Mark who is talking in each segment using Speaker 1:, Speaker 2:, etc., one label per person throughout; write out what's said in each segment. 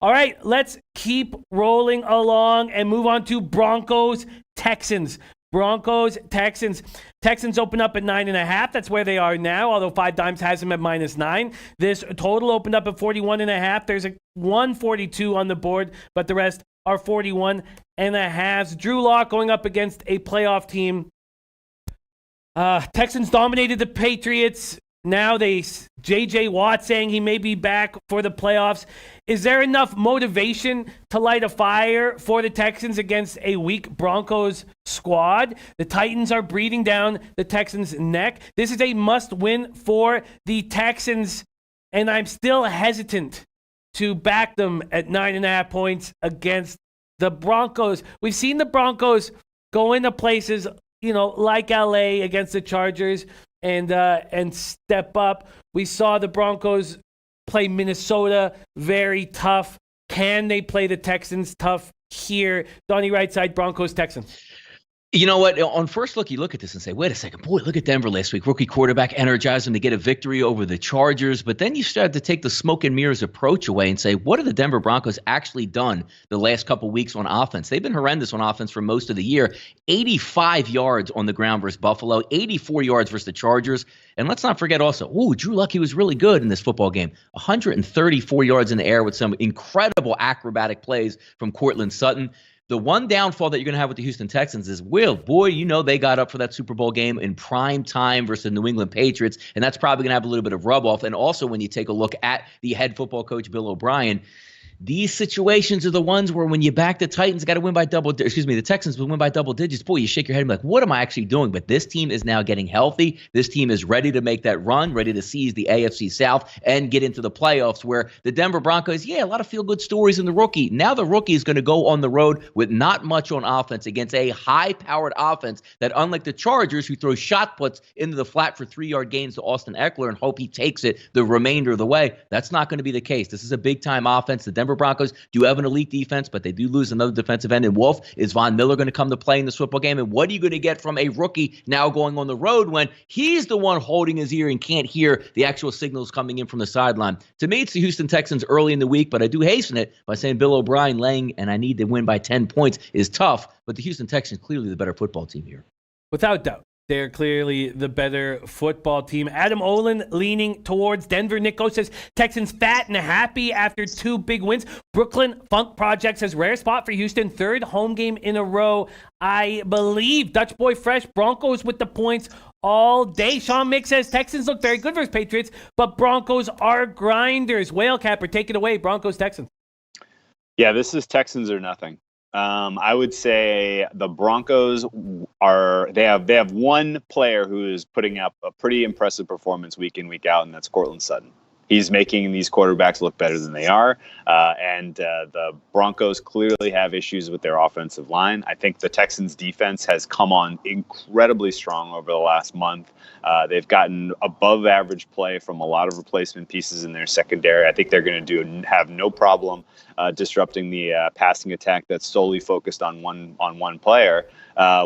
Speaker 1: All right, let's keep rolling along and move on to Broncos Texans. Broncos Texans. Texans open up at 9.5. That's where they are now, although 5 Dimes has them at -9. This total opened up at 41.5. There's a 142 on the board, but the rest are 41.5. Drew Lock going up against a playoff team. Texans dominated the Patriots. Now J.J. Watt saying he may be back for the playoffs. Is there enough motivation to light a fire for the Texans against a weak Broncos squad? The Titans are breathing down the Texans' neck. This is a must-win for the Texans, and I'm still hesitant to back them at 9.5 points against the Broncos. We've seen the Broncos go into places, like LA against the Chargers and step up. We saw the Broncos play Minnesota very tough. Can they play the Texans tough here? Donnie, right side, Broncos, Texans.
Speaker 2: You know what? On first look, you look at this and say, wait a second. Boy, look at Denver last week. Rookie quarterback energized them to get a victory over the Chargers. But then you start to take the smoke and mirrors approach away and say, what have the Denver Broncos actually done the last couple weeks on offense? They've been horrendous on offense for most of the year. 85 yards on the ground versus Buffalo, 84 yards versus the Chargers. And let's not forget also, Drew Luck, he was really good in this football game. 134 yards in the air with some incredible acrobatic plays from Courtland Sutton. The one downfall that you're going to have with the Houston Texans is, they got up for that Super Bowl game in prime time versus the New England Patriots, and that's probably going to have a little bit of rub-off. And also when you take a look at the head football coach, Bill O'Brien, these situations are the ones where when you back the Texans will win by double digits. Boy, you shake your head and be like, what am I actually doing? But this team is now getting healthy. This team is ready to make that run, ready to seize the AFC South and get into the playoffs, where the Denver Broncos, a lot of feel-good stories in the rookie. Now the rookie is going to go on the road with not much on offense against a high-powered offense that, unlike the Chargers, who throw shot puts into the flat for 3-yard gains to Austin Eckler and hope he takes it the remainder of the way, that's not going to be the case. This is a big-time offense. The Denver Broncos do have an elite defense, but they do lose another defensive end in Wolf. Is Von Miller going to come to play in this football game? And what are you going to get from a rookie now going on the road when he's the one holding his ear and can't hear the actual signals coming in from the sideline? To me, it's the Houston Texans early in the week, but I do hasten it by saying Bill O'Brien laying, and I need to win by 10 points, is tough, but the Houston Texans clearly the better football team here.
Speaker 1: Without doubt. They're clearly the better football team. Adam Olin leaning towards Denver. Nico says Texans fat and happy after 2 big wins. Brooklyn Funk Project says rare spot for Houston. 3rd home game in a row, I believe. Dutch Boy Fresh, Broncos with the points all day. Sean Mick says Texans look very good versus Patriots, but Broncos are grinders. Whale Capper, take it away. Broncos, Texans.
Speaker 3: Yeah, this is Texans or nothing. I would say the Broncos they have one player who is putting up a pretty impressive performance week in, week out, and that's Courtland Sutton. He's making these quarterbacks look better than they are. And the Broncos clearly have issues with their offensive line. I think the Texans defense has come on incredibly strong over the last month. They've gotten above average play from a lot of replacement pieces in their secondary. I think they're going to have no problem disrupting the passing attack that's solely focused on one player.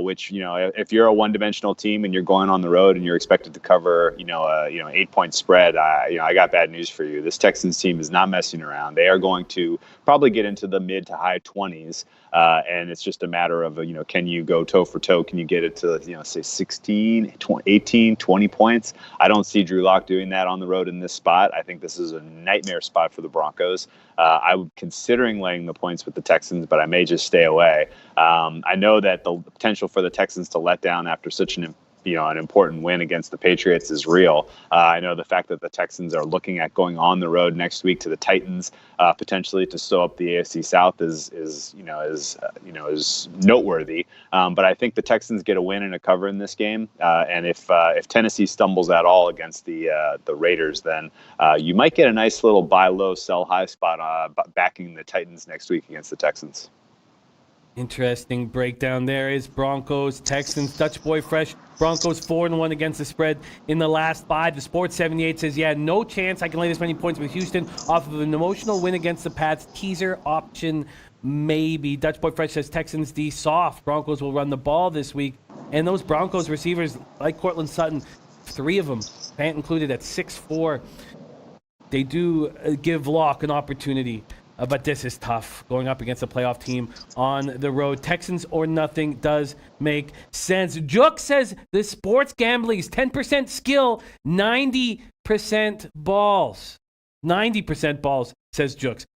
Speaker 3: Which, if you're a one-dimensional team and you're going on the road and you're expected to cover, 8-point spread, I got bad news for you. This Texans team is not messing around. They are going to probably get into the mid to high 20s, and it's just a matter of, can you go toe for toe? Can you get it to, say 16, 18, 20 points? I don't see Drew Lock doing that on the road in this spot. I think this is a nightmare spot for the Broncos. I'm considering laying the points with the Texans, but I may just stay away. I know that the potential for the Texans to let down after such an important win against the Patriots is real. I know the fact that the Texans are looking at going on the road next week to the Titans, potentially to sew up the AFC South is noteworthy. But I think the Texans get a win and a cover in this game. And if Tennessee stumbles at all against the Raiders, then you might get a nice little buy low, sell high spot backing the Titans next week against the Texans.
Speaker 1: Interesting breakdown there is Broncos, Texans, Dutch Boy Fresh. Broncos 4-1 against the spread in the last 5. The Sports 78 says, no chance I can lay this many points with Houston off of an emotional win against the Pats. Teaser option, maybe. Dutch Boy Fresh says Texans D soft. Broncos will run the ball this week. And those Broncos receivers, like Courtland Sutton, 3 of them, Fant included, at 6'4", they do give Locke an opportunity. but this is tough going up against a playoff team on the road. Texans or nothing does make sense. Jook says the sports gambling is 10% skill, 90% balls. 90% balls, says Jooks.